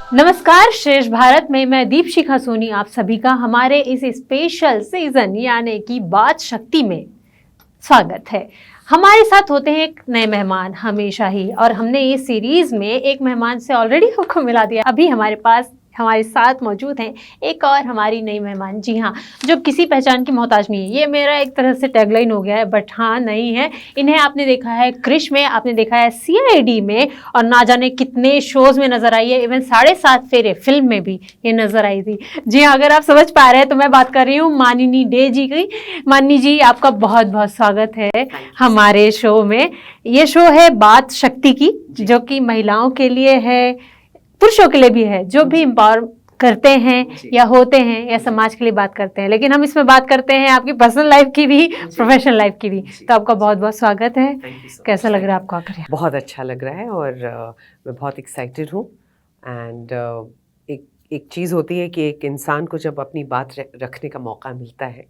नमस्कार, श्रेष्ठ भारत में मैं दीपशिखा सोनी आप सभी का हमारे इस स्पेशल सीजन यानी कि बात शक्ति में स्वागत है। हमारे साथ होते हैं एक नए मेहमान हमेशा ही, और हमने इस सीरीज में एक मेहमान से ऑलरेडी आपको मिला दिया। अभी हमारे साथ मौजूद हैं एक और हमारी नई मेहमान, जी हाँ, जो किसी पहचान की मोहताज नहीं है। ये मेरा एक तरह से टैगलाइन हो गया है, बट हाँ नहीं है। इन्हें आपने देखा है क्रिश में, आपने देखा है CID में, और ना जाने कितने शोज में नजर आई है। इवन 7.5 फेरे फिल्म में भी ये नजर आई थी। जी हाँ, अगर आप समझ पा रहे हैं तो मैं बात कर रही हूँ मानिनी डे जी की। मानिनी जी, आपका बहुत बहुत स्वागत है हमारे शो में। ये शो है बात शक्ति की, जो कि महिलाओं के लिए है, पुरुषों के लिए भी है, जो भी एम्पावर करते हैं या होते हैं या समाज के लिए बात करते हैं। लेकिन हम इसमें बात करते हैं आपकी पर्सनल लाइफ की भी, प्रोफेशनल लाइफ की भी। तो आपका बहुत बहुत स्वागत है। कैसा लग रहा है आपको आकर? बहुत अच्छा लग रहा है और मैं बहुत एक्साइटेड हूँ। एंड एक चीज़ होती है कि एक इंसान को जब अपनी बात रखने का मौका मिलता है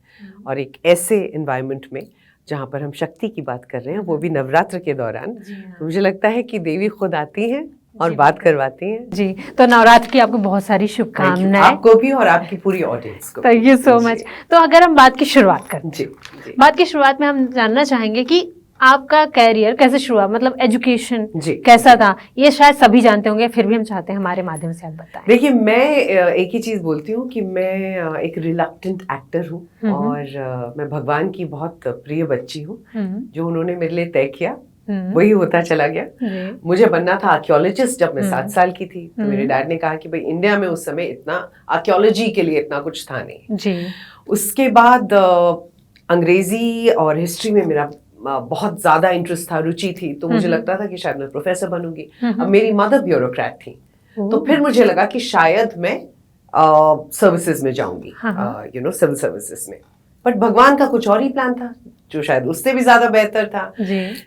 और एक ऐसे एनवायरनमेंट में जहाँ पर हम शक्ति की बात कर रहे हैं, वो भी नवरात्र के दौरान, तो मुझे लगता है कि देवी खुद आती हैं और बात करवाती हैं। जी, तो नवरात्र की आपको बहुत सारी शुभकामनाएं, आपको भी और आपकी पूरी ऑडियंस को। Thank you so much. तो अगर हम बात की शुरुआत करें, जी, बात की शुरुआत में हम जानना चाहेंगे कि आपका कैरियर कैसे शुरू हुआ, मतलब एजुकेशन कैसा था। ये शायद सभी जानते होंगे, फिर भी हम चाहते हैं हमारे माध्यम से आप बताएं। देखिए, मैं एक ही चीज बोलती हूँ कि मैं एक रिलक्टेंट एक्टर हूँ और मैं भगवान की बहुत प्रिय बच्ची हूँ। जो उन्होंने मेरे लिए तय किया वही होता चला गया। मुझे बनना था आर्कियोलॉजिस्ट जब मैं 7 साल की थी। तो मेरे डैड ने कहा कि भाई, इंडिया में उस समय इतना आर्कियोलॉजी के लिए इतना कुछ था नहीं जी। उसके बाद अंग्रेजी और हिस्ट्री में मेरा बहुत ज्यादा इंटरेस्ट था, रुचि थी। तो मुझे लगता था कि शायद मैं प्रोफेसर बनूंगी। अब मेरी मदर ब्यूरोक्रेट थी, तो फिर मुझे लगा कि शायद मैं सर्विसेज में जाऊंगी, सिविल सर्विसेज में। बट भगवान का कुछ और ही प्लान था, जो शायद उससे भी ज्यादा बेहतर था।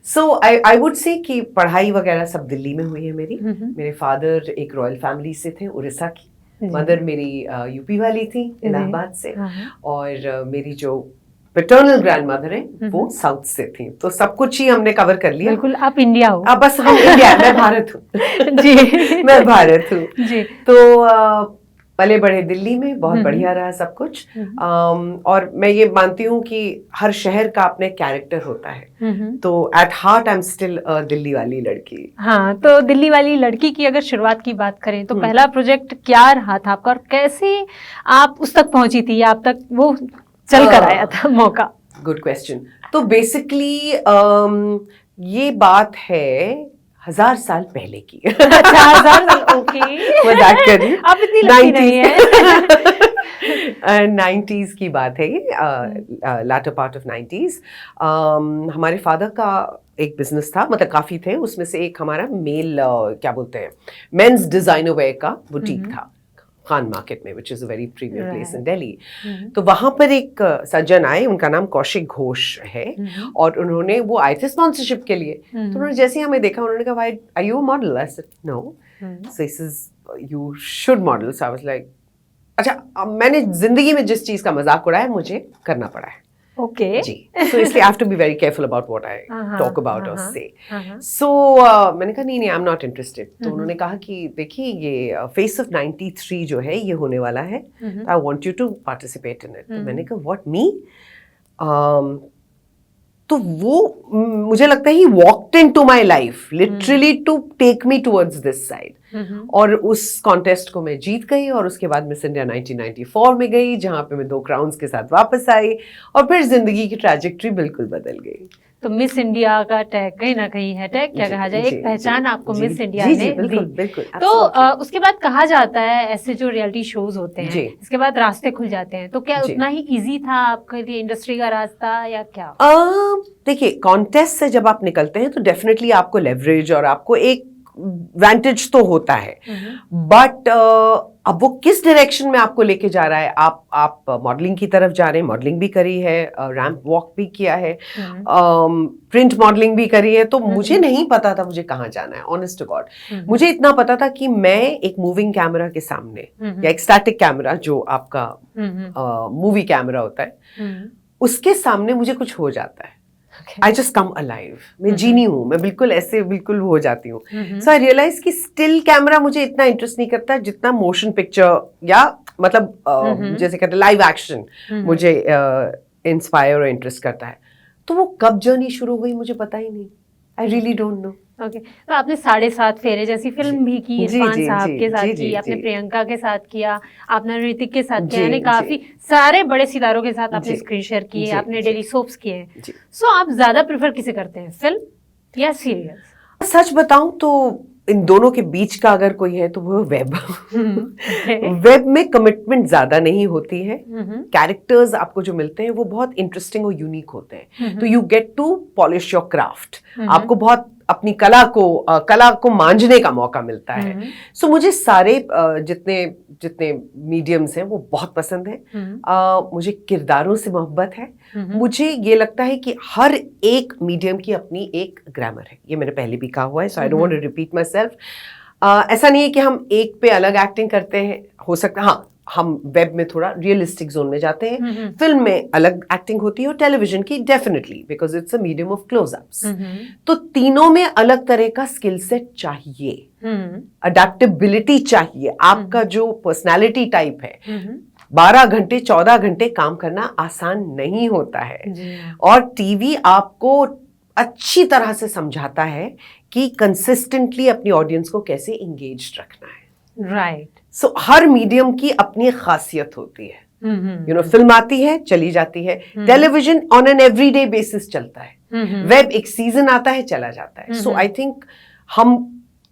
सो आई वुड से कि पढ़ाई वगैरह सब दिल्ली में हुई है मेरी। मेरे फादर एक रॉयल फैमिली से थे, उड़ीसा की। मदर मेरी यूपी वाली थी, इलाहाबाद से। और मेरी जो पैटर्नल ग्रैंडमदर है वो साउथ से थी। तो सब कुछ ही हमने कवर कर लिया। बिल्कुल, आप इंडिया हो। बस हम इंडिया, मैं भारत हूँ जी। मैं भारत हूँ जी। तो पले बड़े दिल्ली में, बहुत बढ़िया रहा सब कुछ। और मैं ये मानती हूँ कि हर शहर का अपने कैरेक्टर होता है। तो at heart I am still Delhi वाली लड़की। हाँ, तो दिल्ली वाली लड़की की अगर शुरुआत की बात करें तो पहला प्रोजेक्ट क्या रहा था आपका, और कैसे आप उस तक पहुंची थी, आप तक वो चल कर आया था मौका? Good question. तो बेसिकली ये बात है 1000 साल पहले की। अच्छा, 1000 साल, ओके। मजाक कर रही हूँ, आप इतनी लड़की नहीं है। 90s की बात है ये, latter part of 90s। हमारे फादर का एक बिजनेस था, मतलब काफी थे, उसमें से एक हमारा मेल क्या बोलते हैं, मेंस डिजाइनर वेयर का बुटीक था खान मार्केट में, which is a very premier place in Delhi. तो वहां पर एक सज्जन आए, उनका नाम कौशिक घोष है, और उन्होंने, वो आए थे स्पॉन्सरशिप के लिए। तो उन्होंने जैसे ही हमें देखा, उन्होंने कहा, why are you a model? I said no. So this is, you should model. So I was like, अच्छा, मैंने जिंदगी में जिस चीज का मजाक उड़ाया है, मुझे करना पड़ा है। ओके जी। सो इसलिए I have to be very careful about what I talk about और से। सो मैंने कहा नहीं, आई एम नॉट इंटरेस्टेड। तो उन्होंने कहा कि देखिए, ये फेस ऑफ 93 जो है, ये होने वाला है, I want you to participate in it. तो मैंने कहा, व्हाट, मी? तो वो, मुझे लगता है, he walked into my life literally to take me towards this side. और उस कॉन्टेस्ट को मैं जीत गई, और उसके बाद मिस इंडिया 1994 में गई, जहां पे मैं 2 क्राउन्स के साथ वापस आई, और फिर जिंदगी की ट्रैजेक्टरी बिल्कुल बदल गई। तो मिस इंडिया का टैग कहीं ना कहीं है, टैग क्या कहा जाए, एक पहचान आपको मिस इंडिया ने दी। बिल्कुल। तो उसके बाद कहा जाता है, ऐसे जो रियलिटी शोज होते हैं, इसके बाद रास्ते खुल जाते हैं। तो क्या उतना ही इजी था आपके लिए इंडस्ट्री का रास्ता, या क्या? देखिए, कॉन्टेस्ट से जब आप निकलते हैं तो डेफिनेटली आपको लेवरेज और आपको एक एडवांटेज तो होता है, बट अब वो किस डायरेक्शन में आपको लेके जा रहा है। आप मॉडलिंग की तरफ जा रहे हैं, मॉडलिंग भी करी है, रैंप वॉक भी किया है, प्रिंट मॉडलिंग भी करी है। तो मुझे नहीं पता था मुझे कहाँ जाना है, ऑनेस्ट टू गॉड। मुझे इतना पता था कि मैं एक मूविंग कैमरा के सामने, या एक स्टैटिक कैमरा जो आपका मूवी कैमरा होता है, उसके सामने मुझे कुछ हो जाता है। I just come alive. मैं जीनी हूँ, मैं बिल्कुल ऐसे बिल्कुल हो जाती हूँ। सो आई रियलाइज कि स्टिल कैमरा मुझे इतना इंटरेस्ट नहीं करता जितना मोशन पिक्चर या मतलब जैसे कहते हैं लाइव एक्शन मुझे इंस्पायर और इंटरेस्ट करता है। तो वो कब जर्नी शुरू हुई मुझे पता ही नहीं, I really don't know. Okay, तो आपने 7.5 फेरे जैसी फिल्म भी की, इरफान साहब के साथ की, आपने प्रियंका के साथ किया, आपने ऋतिक के साथ किया, यानी काफी सारे बड़े सितारों के साथ आपने स्क्रीन शेयर किए, आपने डेली सोप्स किए हैं। सो आप ज्यादा प्रेफर किसे करते हैं, फिल्म या सीरियल? सच बताऊं तो इन दोनों के बीच का अगर कोई है तो वो वेब। वेब में कमिटमेंट ज्यादा नहीं होती है, कैरेक्टर्स आपको जो मिलते हैं वो बहुत इंटरेस्टिंग और यूनिक होते हैं, तो you get to polish your craft, आपको बहुत अपनी कला को मांझने का मौका मिलता है। सो मुझे सारे जितने मीडियम्स हैं वो बहुत पसंद हैं। मुझे किरदारों से मोहब्बत है। मुझे ये लगता है कि हर एक मीडियम की अपनी एक ग्रामर है, ये मैंने पहले भी कहा हुआ है, so I don't want to repeat myself. ऐसा नहीं है कि हम एक पे अलग एक्टिंग करते हैं, हो सकता है हाँ हम वेब में थोड़ा रियलिस्टिक जोन में जाते हैं, फिल्म में अलग एक्टिंग होती है और टेलीविजन की definitely because it's a medium of close-ups. तो तीनों में अलग तरह का स्किल सेट चाहिए, अडेप्टेबिलिटी चाहिए, आपका जो पर्सनालिटी टाइप है। 12 घंटे 14 घंटे काम करना आसान नहीं होता है, और टीवी आपको अच्छी तरह से समझाता है कि कंसिस्टेंटली अपनी ऑडियंस को कैसे एंगेज्ड रखना है। राइट। सो हर मीडियम की अपनी खासियत होती है। यू नो, फिल्म आती है चली जाती है, television on an everyday basis चलता है, वेब एक सीजन आता है चला जाता है। सो आई थिंक हम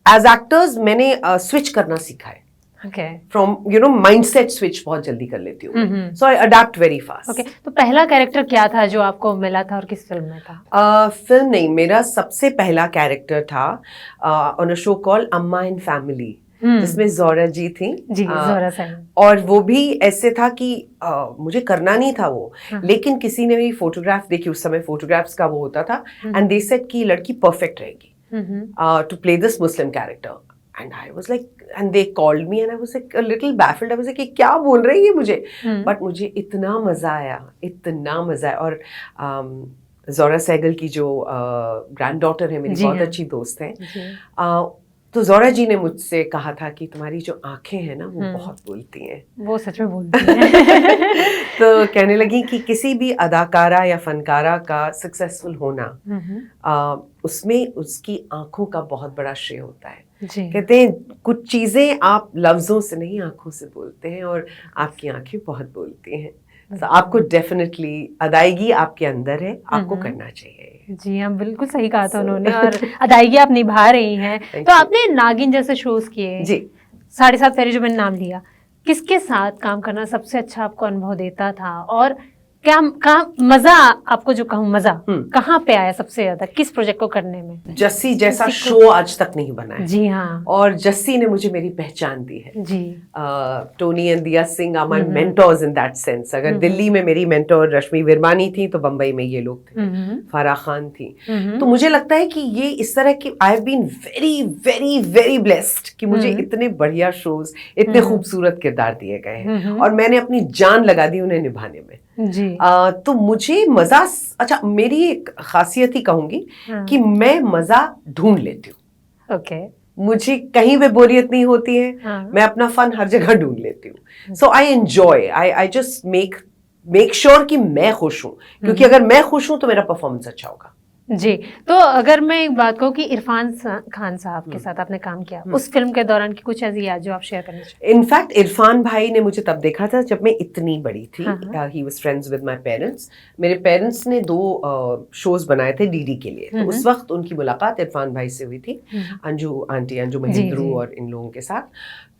एज एक्टर्स मैंने स्विच करना सीखा है। From you know mindset switch बहुत जल्दी कर लेती हूँ, सो आई अडैप्ट वेरी फास्ट। तो पहला कैरेक्टर क्या था जो आपको मिला था और किस फिल्म में था? फिल्म नहीं, मेरा सबसे पहला कैरेक्टर था ऑन अ शो कॉल्ड अम्मा एंड फैमिली, जिसमें जोरा जी थी। जोरा साहब। और वो भी ऐसे था कि मुझे करना नहीं था वो, लेकिन किसी ने मेरी फोटोग्राफ देखी, उस समय फोटोग्राफ्स का वो होता था, एंड दे सेड कि लड़की परफेक्ट रहेगी to play this Muslim character, and I was like, and they called me and I was like a little baffled, I was like क्या बोल रही है मुझे, बट मुझे इतना मजा आया, इतना मजा आया। और जोरा सहगल की जो ग्रैंड डॉटर है मेरी, बहुत अच्छी दोस्त है, तो जोरा जी ने मुझसे कहा था कि तुम्हारी जो आंखें हैं ना वो बहुत बोलती हैं। वो सच में बोलती हैं। तो कहने लगी कि किसी भी अदाकारा या फनकारा का सक्सेसफुल होना, उसमें उसकी आंखों का बहुत बड़ा श्रेय होता है। कहते हैं कुछ चीजें आप लफ्जों से नहीं आंखों से बोलते हैं, और आपकी आंखें बहुत बोलती हैं। तो आपको डेफिनेटली अदायगी आपके अंदर है, आपको करना चाहिए। जी हाँ, बिल्कुल सही कहा था उन्होंने, और अदायगी आप निभा रही हैं। तो आपने नागिन जैसे शोज किए जी, 7.5 फेरे जो मैंने नाम लिया, किसके साथ काम करना सबसे अच्छा आपको अनुभव देता था, और क्या मजा आपको, जो कहूँ मजा कहाँ पे आया सबसे ज्यादा, किस प्रोजेक्ट को करने में? जस्सी जैसा शो आज तक नहीं बना है। जी हाँ, और जस्सी ने मुझे मेरी पहचान दी है जी। Tony and Diya Singh are my mentors in that sense. अगर दिल्ली में मेरी मेंटर रश्मि विरमानी थी, तो बंबई में ये लोग थे, फराह खान थी। तो मुझे लगता है कि ये इस तरह की, I have been very very very blessed कि मुझे इतने बढ़िया शोज, इतने खूबसूरत किरदार दिए गए हैं, और मैंने अपनी जान लगा दी उन्हें निभाने में जी। तो मुझे मजा, अच्छा मेरी एक खासियत ही कहूंगी कि मैं मजा ढूंढ लेती हूँ। ओके। मुझे कहीं पे बोरियत नहीं होती है, मैं अपना फन हर जगह ढूंढ लेती हूँ। So I enjoy, I just make sure कि मैं खुश हूँ, क्योंकि अगर मैं खुश हूँ तो मेरा परफॉर्मेंस अच्छा होगा। जी। तो अगर मैं एक बात कहूँ कि इरफान खान साहब के साथ आपने काम किया, उस फिल्म के दौरान की कुछ ऐसी याद जो आप शेयर करना चाहें? इनफैक्ट इरफान भाई ने मुझे तब देखा था जब मैं इतनी बड़ी थी। He was friends with my parents. मेरे पेरेंट्स ने 2 शोज बनाए थे डीडी के लिए, तो उस वक्त उनकी मुलाकात इरफान भाई से हुई थी, अंजू महेंद्रू और इन लोगों के साथ।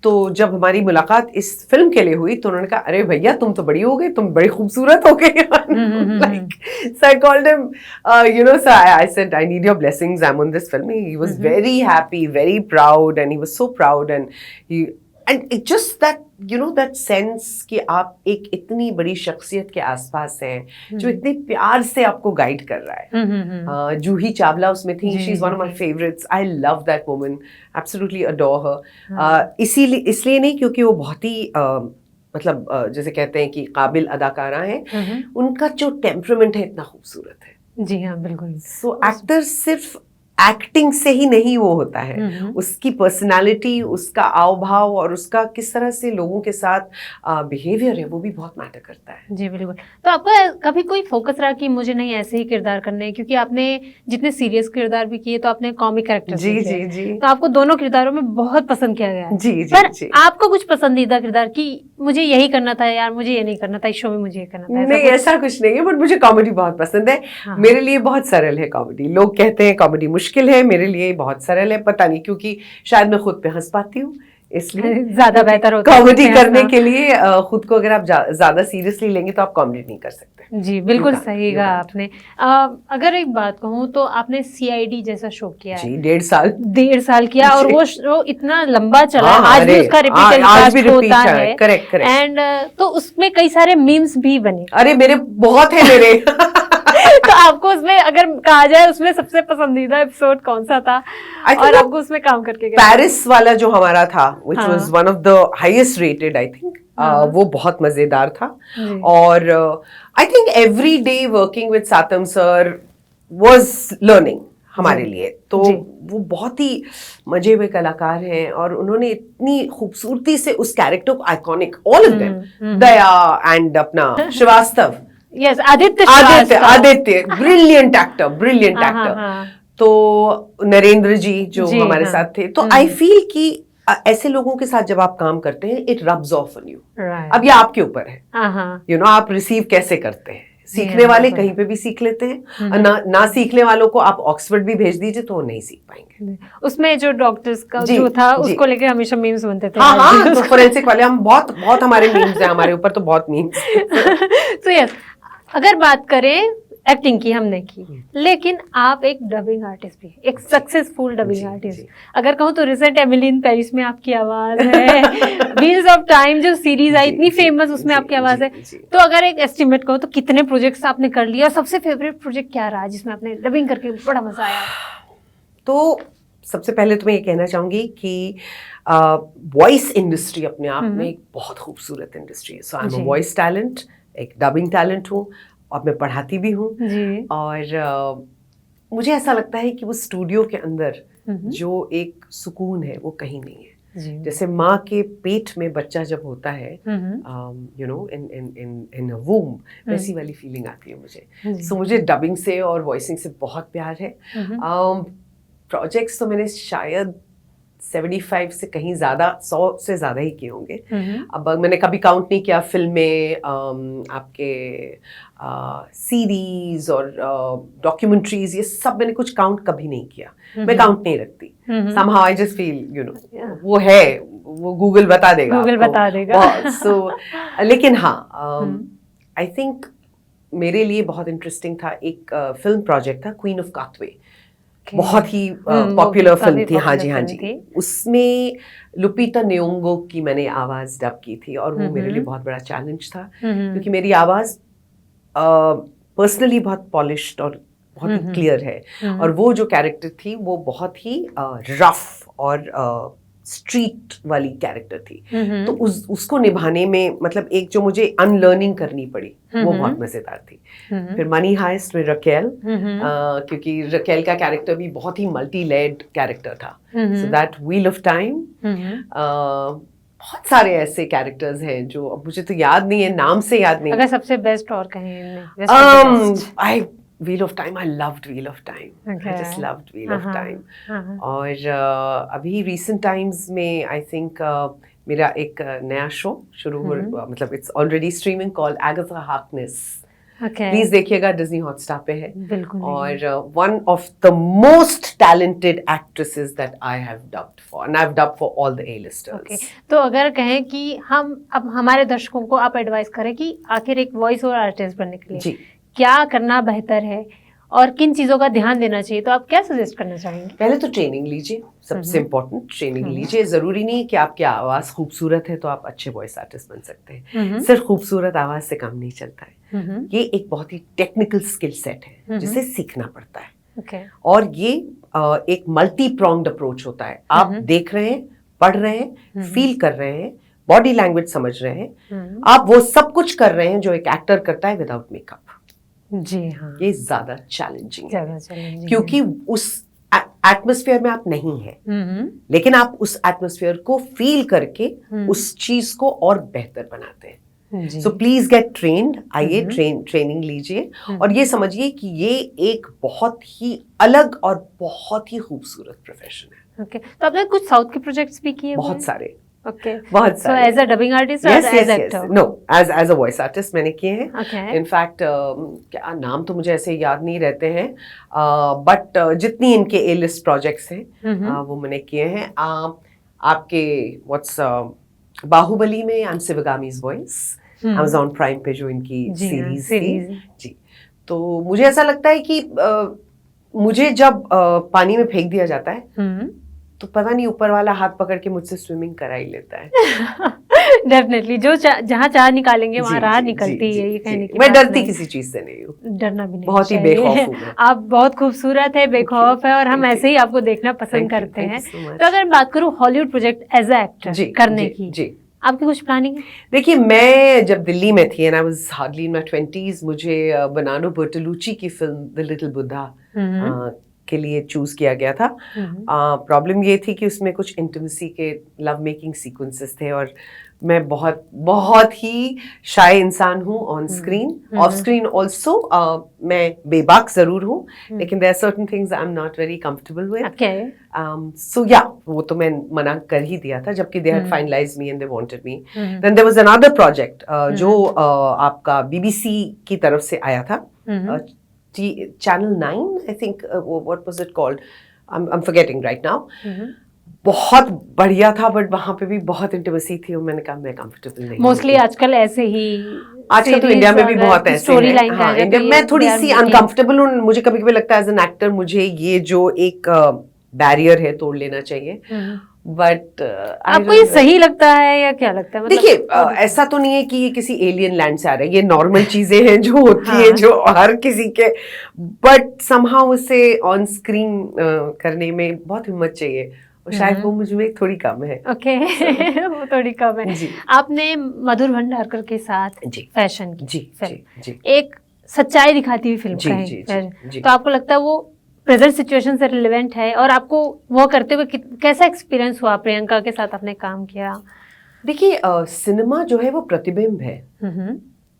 तो जब हमारी मुलाकात इस फिल्म के लिए हुई तो उन्होंने कहा, अरे भैया तुम तो बड़ी हो गई, तुम बड़ी खूबसूरत हो गई। So I called him, so I said, I need your blessings. I'm on this film. He was very happy, very proud, and he was so proud, and it just that, that sense कि आप एक इतनी बड़ी शख्सियत के आसपास हैं जो इतने प्यार से आपको गाइड कर रहा है। जूही चावला उसमें थी, she is one of my favourites. I love that woman, absolutely adore हर। इसलिए नहीं क्योंकि वो बहुत ही मतलब जैसे कहते हैं कि काबिल अदाकारा हैं, उनका जो टेम्परामेंट है इतना खूबसूरत है। जी हाँ, बिल्कुल। सो एक्टर सिर्फ एक्टिंग से ही नहीं वो होता है, उसकी पर्सनालिटी, उसका आव भाव और उसका किस तरह से लोगों के साथ बिहेवियर है वो भी बहुत मैटर करता है। जी बिल्कुल। तो आपका कभी कोई फोकस रहा कि मुझे नहीं ऐसे ही किरदार करने हैं, क्योंकि आपने जितने सीरियस किरदार भी किए तो आपने कॉमिक कैरेक्टर जी जी जी, तो आपको दोनों किरदारों में बहुत पसंद किया गया है। जी जी पर जी। आपको कुछ पसंदीदा किरदार कि मुझे यही करना था यार, मुझे ये नहीं करना था, इस शो में मुझे ये करना था? नहीं, ऐसा कुछ नहीं है, बट मुझे कॉमेडी बहुत पसंद है। हाँ। मेरे लिए बहुत सरल है कॉमेडी। लोग कहते हैं कॉमेडी मुश्किल है, मेरे लिए बहुत सरल है, पता नहीं क्योंकि शायद मैं खुद पे हंस पाती हूँ, इसलिए ज्यादा बेहतर होता है कॉमेडी करने के लिए। खुद को अगर आप ज्यादा सीरियसली लेंगे तो आप कॉमेडी नहीं कर सकते। जी बिल्कुल सही कहा आपने। अगर एक बात कहूँ तो आपने CID जैसा शो किया है। जी, 1.5 साल किया, और वो शो इतना लंबा चला, हाँ, आज भी उसका रिपीट टेलीकास्ट होता है। Correct correct. एंड तो उसमें कई सारे मीम्स भी बने। अरे मेरे बहुत है मेरे तो आपको उसमें अगर कहा जाए उसमें सबसे पसंदीदा एपिसोड कौन सा था, और आपको उसमें काम करके पेरिस वाला जो हमारा था, which was one of the highest rated, I think, वो बहुत मजेदार था। और I think every day working with Satam sir was learning हमारे लिए। तो वो बहुत ही मजे हुए कलाकार हैं और उन्होंने इतनी खूबसूरती से उस कैरेक्टर को iconic, all of them, Daya and अपना Srivastava, yes Aditya brilliant actor. तो नरेंद्र जी जो हमारे साथ थे। तो आई फील कि ऐसे लोगों के साथ जब आप काम करते हैं, it rubs of on you. अब ये आपके ऊपर है, यू नो, आप रिसीव कैसे करते हैं। सीखने वाले कहीं पे भी सीख लेते हैं, ना सीखने वालों को आप ऑक्सफोर्ड भी भेज दीजिए तो वो नहीं सीख पाएंगे। उसमें जो डॉक्टर्स का जो था उसको लेकर हमेशा मीम्स बनते थे। हाँ, तो फोरेंसिक वाले हम बहुत हमारे मीम्स हैं, हमारे ऊपर तो बहुत मीम्स। तो यस, अगर बात करें एक्टिंग की हमने की, लेकिन आप एक डबिंग आर्टिस्ट भी, एक सक्सेसफुल डबिंग आर्टिस्ट। अगर कहूँ तो रिसेंट एमिली इन पेरिस में आपकी आवाज है, व्हील्स ऑफ टाइम जो सीरीज आई इतनी फेमस, उसमें आपकी आवाज है। तो अगर एक एस्टिमेट कहो तो कितने प्रोजेक्ट्स आपने कर लिए, और सबसे फेवरेट प्रोजेक्ट क्या रहा जिसमें आपने डबिंग करके बड़ा मजा आया? तो सबसे पहले तो मैं ये कहना चाहूंगी कि वॉइस इंडस्ट्री अपने आप में एक बहुत खूबसूरत इंडस्ट्री है। So I am a voice talent, एक डबिंग टैलेंट हूँ, और मैं पढ़ाती भी हूँ। और मुझे ऐसा लगता है कि वो स्टूडियो के अंदर जो एक सुकून है वो कहीं नहीं है। जैसे माँ के पेट में बच्चा जब होता है, यू नो, इन अ वूम, वैसी वाली फीलिंग आती है मुझे। सो मुझे डबिंग से और वॉइसिंग से बहुत प्यार है। प्रोजेक्ट्स तो मैंने शायद 75 से कहीं ज्यादा, 100 से ज्यादा ही किए होंगे। अब मैंने कभी काउंट नहीं किया। फिल्में, आपके सीरीज और डॉक्यूमेंट्रीज, ये सब मैंने कुछ काउंट कभी नहीं किया। मैं काउंट नहीं रखती। somehow I just feel, you know, वो है, वो गूगल बता देगा। सो लेकिन हाँ, आई थिंक मेरे लिए बहुत इंटरेस्टिंग था, एक फिल्म प्रोजेक्ट था, क्वीन ऑफ काथवे। बहुत ही पॉपुलर फिल्म थी। हाँ जी। उसमें लुपिता न्योंगो की मैंने आवाज डब की थी, और वो मेरे लिए बहुत बड़ा चैलेंज था, क्योंकि मेरी आवाज पर्सनली बहुत पॉलिश्ड और बहुत ही क्लियर है, और वो जो कैरेक्टर थी वो बहुत ही रफ और स्ट्रीट वाली कैरेक्टर थी। तो उसको निभाने में, मतलब एक जो मुझे अनलर्निंग करनी पड़ी, वो बहुत मजेदार थी। फिर मनी हाइस्ट में रकेल, क्योंकि रकेल का कैरेक्टर भी बहुत ही मल्टी लेयर्ड कैरेक्टर था। So that wheel of time, बहुत सारे ऐसे कैरेक्टर्स हैं जो अब मुझे तो याद नहीं है, नाम से याद नहीं। अगर सबसे बेस्ट और कहें, Wheel of Time, I loved Wheel of Time. I just loved Wheel of Time. और अभी recent times में I think मेरा एक नया शो शुरू हुआ, मतलब it's already streaming, called Agatha Harkness. Please देखिएगा, डिज्नी हॉटस्टार पे है। और one of the most talented actresses that I have dubbed for, and I've dubbed for all the A-listers. तो अगर कहें कि हम अब हमारे दर्शकों को आप एडवाइस करें कि आखिर एक वॉइस ओवर आर्टिस्ट बनने के लिए क्या करना बेहतर है और किन चीजों का ध्यान देना चाहिए, तो आप क्या सजेस्ट करना चाहेंगे? पहले तो ट्रेनिंग लीजिए, सबसे इम्पोर्टेंट ट्रेनिंग लीजिए। जरूरी नहीं कि आपकी आवाज खूबसूरत है तो आप अच्छे वॉइस आर्टिस्ट बन सकते हैं। सिर्फ खूबसूरत आवाज से काम नहीं चलता है। ये एक बहुत ही टेक्निकल स्किल सेट है जिसे सीखना पड़ता है। और ये एक मल्टी प्रोंग्ड अप्रोच होता है। आप देख रहे हैं, पढ़ रहे हैं, फील कर रहे हैं, बॉडी लैंग्वेज समझ रहे हैं, आप वो सब कुछ कर रहे हैं जो एक एक्टर करता है विदाउट मेकअप। जी हाँ, ये ज्यादा चैलेंजिंग है, क्योंकि उस एटमॉस्फेयर में आप नहीं हैं, लेकिन आप उस एटमॉस्फेयर को फील करके उस चीज को और बेहतर बनाते हैं। सो प्लीज गेट ट्रेन्ड, आइए ट्रेनिंग लीजिए और ये समझिए कि ये एक बहुत ही अलग और बहुत ही खूबसूरत प्रोफेशन है। ओके, तो आपने कुछ साउथ के प्रोजेक्ट्स भी किए? बहुत सारे। ओके, बहुत सारे। So as a dubbing artist or as actor? No, as a voice artist मैंने किए हैं। Okay. इनफैक्ट क्या नाम तो मुझे ऐसे याद नहीं रहते हैं, बट जितनी इनके ए लिस्ट प्रोजेक्ट्स हैं वो मैंने किए हैं। आपके बाहुबली में I am Shivagami's voice, Amazon Prime पे जो इनकी सीरीज थी जी। तो मुझे ऐसा लगता है कि मुझे जब पानी में फेंक दिया जाता है तो पता नहीं ऊपर वाला हाथ पकड़ के मुझसे स्विमिंग करा ही लेता है। डेफिनेटली, जो जहाँ चाह निकालेंगे वहाँ राह निकलती है, ये कहने की मैं डरती किसी चीज से नहीं हूँ, डरना भी नहीं, बहुत ही बेखौफ हूँ मैं। आप बहुत खूबसूरत है, बेखौफ है और हम ऐसे ही आपको देखना पसंद करते हैं। तो अगर बात करूँ Hollywood project as a actor करने की, आपकी कुछ प्लानिंग है? देखिए, मैं जब दिल्ली में थी and I was hardly in my 20s, मुझे बनानो बर्टोलुची की फिल्म द लिटिल बुद्धा के लिए चूज किया गया था। प्रॉब्लम ये थी कि उसमें कुछ इंटिमेसी के लव मेकिंग सीक्वेंसेस थे और मैं बहुत बहुत ही शाय इंसान हूँ on screen, off screen also मैं बेबाक जरूर हूँ, लेकिन there are certain things I am not very comfortable with. So या वो तो मैं मना कर ही दिया था, जबकि they had finalized me and they wanted me. Then there was another project जो आपका BBC की तरफ से आया था, Channel 9 I think, what was it called, I'm forgetting right now. बहुत बढ़िया था, बट वहाँ पे भी बहुत इंटिमेसी थी और मैंने कहा मैं कंफर्टेबल नहीं। मोस्टली आजकल ऐसे ही, आजकल तो इंडिया में भी बहुत ऐसे स्टोरी लाइन हैं। हाँ, इंडिया में थोड़ी सी अनकंफर्टेबल हूँ। मुझे कभी कभी लगता है एज एन एक्टर मुझे ये जो एक बैरियर है तोड़ लेना चाहिए, बट आपको ये सही लगता है या क्या लगता है? मतलब देखिए, ऐसा तो नहीं है कि ये किसी एलियन लैंड से आ रहा है, ये नॉर्मल चीजें हैं जो होती है जो हर किसी के, बट समहाउ उसे ऑन स्क्रीन करने में बहुत हिम्मत चाहिए और शायद वो मुझ में थोड़ी कम है। ओके, वो थोड़ी कम है। आपने मधुर भंडारकर के साथ फैशन की फिल्म, एक सच्चाई दिखाती हुई फिल्म कहें, तो आपको लगता है वो प्रेजेंट सिचुएशन से रिलेवेंट है और आपको वो करते हुए कैसा एक्सपीरियंस हुआ? प्रियंका के साथ आपने काम किया। देखिए, सिनेमा जो है वो प्रतिबिंब है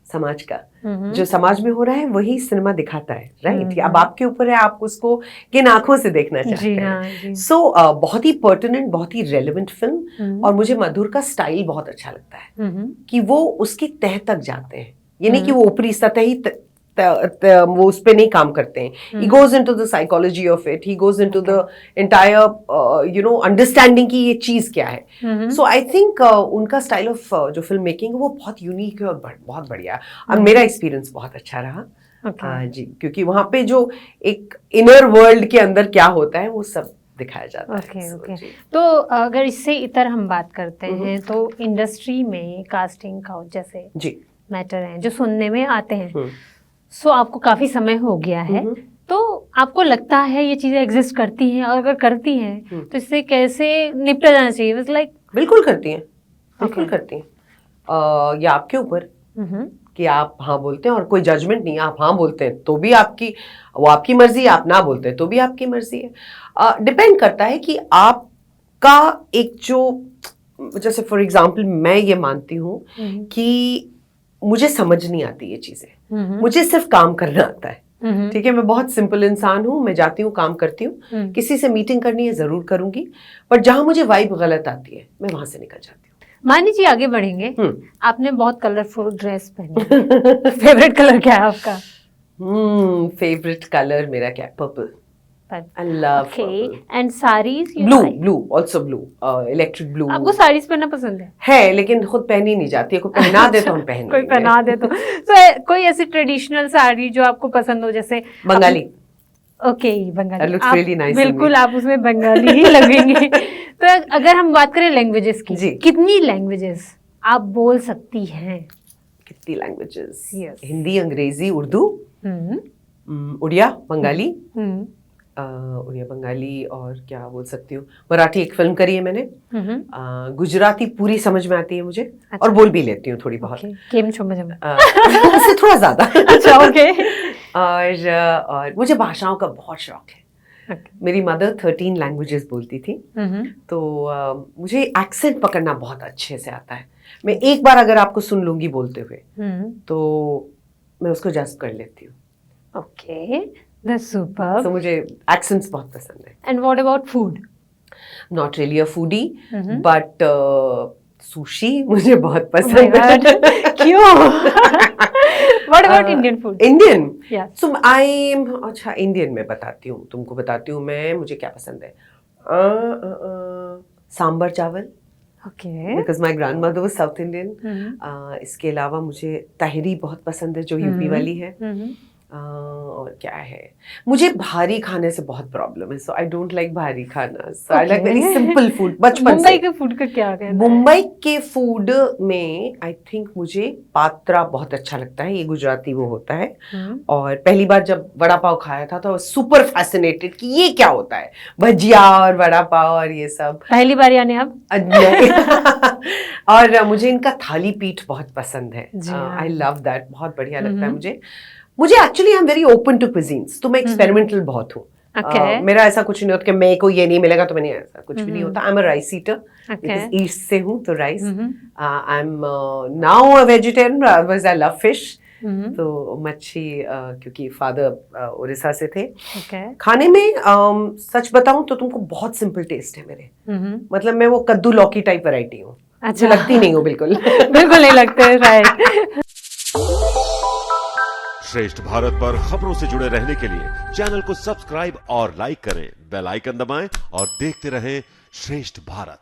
समाज का, जो समाज में हो रहा है वही सिनेमा दिखाता है, राइट? अब आपके ऊपर है आप उसको किन आंखों से देखना चाहते हैं। सो बहुत ही पर्टिनेंट, बहुत ही रेलेवेंट फिल्म, और मुझे मधुर का स्टाइल बहुत अच्छा लगता है कि वो उसकी तह तक जाते हैं, ये नहीं कि वो ऊपरी सतही वो उस पे नहीं काम करते हैं। He goes into the psychology of it, he goes into the entire understanding कि ये चीज क्या है। So I think उनका स्टाइल ऑफ जो फिल्म मेकिंग है वो बहुत यूनिक है और बहुत बढ़िया है, और मेरा एक्सपीरियंस बहुत अच्छा रहा। जी, क्योंकि वहाँ पे जो एक इनर वर्ल्ड के अंदर क्या होता है वो सब दिखाया जाता है। तो अगर इससे इतर हम बात करते हैं तो इंडस्ट्री में कास्टिंग काउच जैसे मैटर हैं जो सुनने में आते हैं, सो आपको काफी समय हो गया है, तो आपको लगता है ये चीजें एग्जिस्ट करती हैं, और अगर करती हैं तो इससे कैसे निपटा जाना चाहिए? लाइक बिल्कुल करती हैं, बिल्कुल करती हैं। ये आपके ऊपर कि आप हाँ बोलते हैं, और कोई जजमेंट नहीं है। आप हाँ बोलते हैं तो भी वो आपकी मर्जी है, आप ना बोलते हैं तो भी आपकी मर्जी है। डिपेंड करता है कि आपका एक जो, जैसे फॉर एग्जाम्पल मैं ये मानती हूँ कि मुझे समझ नहीं आती ये चीजें, मुझे सिर्फ काम करना आता है। ठीक है, मैं बहुत सिंपल इंसान हूँ, मैं जाती हूँ काम करती हूँ, किसी से मीटिंग करनी है जरूर करूंगी, पर जहां मुझे वाइब गलत आती है मैं वहां से निकल जाती हूँ। मानी जी, आगे बढ़ेंगे। आपने बहुत कलरफुल ड्रेस पहनी, फेवरेट कलर क्या है आपका? फेवरेट कलर मेरा क्या है? Purple. I love purple. And sarees? Blue, also blue, electric blue. आपको साड़ीज पहनना पसंद है, लेकिन खुद पहनी नहीं जाती है, कोई पहना दे तो हम पहन कोई पहना दे तो कोई ऐसी ट्रेडिशनल साड़ी जो आपको पसंद हो, जैसे Bengali? Okay, Bengali looks really nice. बिल्कुल, आप उसमें बंगाली ही लगेंगे। तो अगर हम बात करें लैंग्वेजेस की, कितनी लैंग्वेजेस आप बोल सकती हैं? कितनी लैंग्वेजेस? हिंदी, अंग्रेजी, उर्दू, उड़िया, बंगाली, उड़िया, बंगाली, और क्या बोल सकती हूँ, मराठी एक फिल्म करी है मैंने, गुजराती पूरी समझ में आती है मुझे। अच्छा। और बोल भी लेती हूँ थोड़ी बहुत। उससे थोड़ा ज्यादा। अच्छा, ओके। और मुझे भाषाओं का बहुत शौक है, मेरी मदर 13 लैंग्वेजेस बोलती थी, तो मुझे एक्सेंट पकड़ना बहुत अच्छे से आता है। मैं एक बार अगर आपको सुन लूंगी बोलते हुए तो मैं उसको जज कर लेती हूँ। Okay, that's superb. तो मुझे एक्सेंट्स बहुत पसंद है। And what about food? Not really a foodie, but sushi मुझे बहुत Oh पसंद my है। God. क्यों? What about Indian food? Indian? Yeah. सो अच्छा इंडियन में बताती हूँ, तुमको बताती हूँ मैं मुझे क्या पसंद है। सांबर चावल, Okay. Because my grand mother was south Indian. इसके अलावा मुझे तहरी बहुत पसंद है जो यूपी वाली है। और क्या है, मुझे भारी खाने से बहुत प्रॉब्लम है, सो आई डोंट लाइक भारी खाना, so I like very simple food बचपन से। मुंबई के फूड का क्या कहना है? मुंबई के फूड में आई थिंक मुझे पात्रा बहुत अच्छा लगता है, ये गुजराती वो होता है। और पहली बार जब वड़ा पाव खाया था तो सुपर फैसिनेटेड कि ये क्या होता है, भजिया और वड़ा पाव और ये सब। पहली बार यानी अब? और मुझे इनका थाली पीठ बहुत पसंद है, जी हाँ। आई लव दैट, बहुत बढ़िया लगता है मुझे actually I am very open to cuisines, तो मैं एक्सपेरिमेंटल बहुत हूँ। Okay. मेरा ऐसा कुछ नहीं होता कि मेरे को ये नहीं मिलेगा तो मैंने, ऐसा कुछ भी नहीं होता। आई am a rice eater, because east से हूँ तो rice. I am now a vegetarian, otherwise I love fish. तो मच्छी, क्योंकि फादर उड़ीसा से थे। खाने में सच बताऊं तो तुमको बहुत सिंपल टेस्ट है मेरे, मतलब मैं वो कद्दू लौकी टाइप वैरायटी हूँ। अच्छा, लगती नहीं हूँ बिल्कुल। बिल्कुल नहीं लगते, राइट। श्रेष्ठ भारत पर खबरों से जुड़े रहने के लिए चैनल को सब्सक्राइब और लाइक करें, बेल आइकन दबाएं और देखते रहें श्रेष्ठ भारत।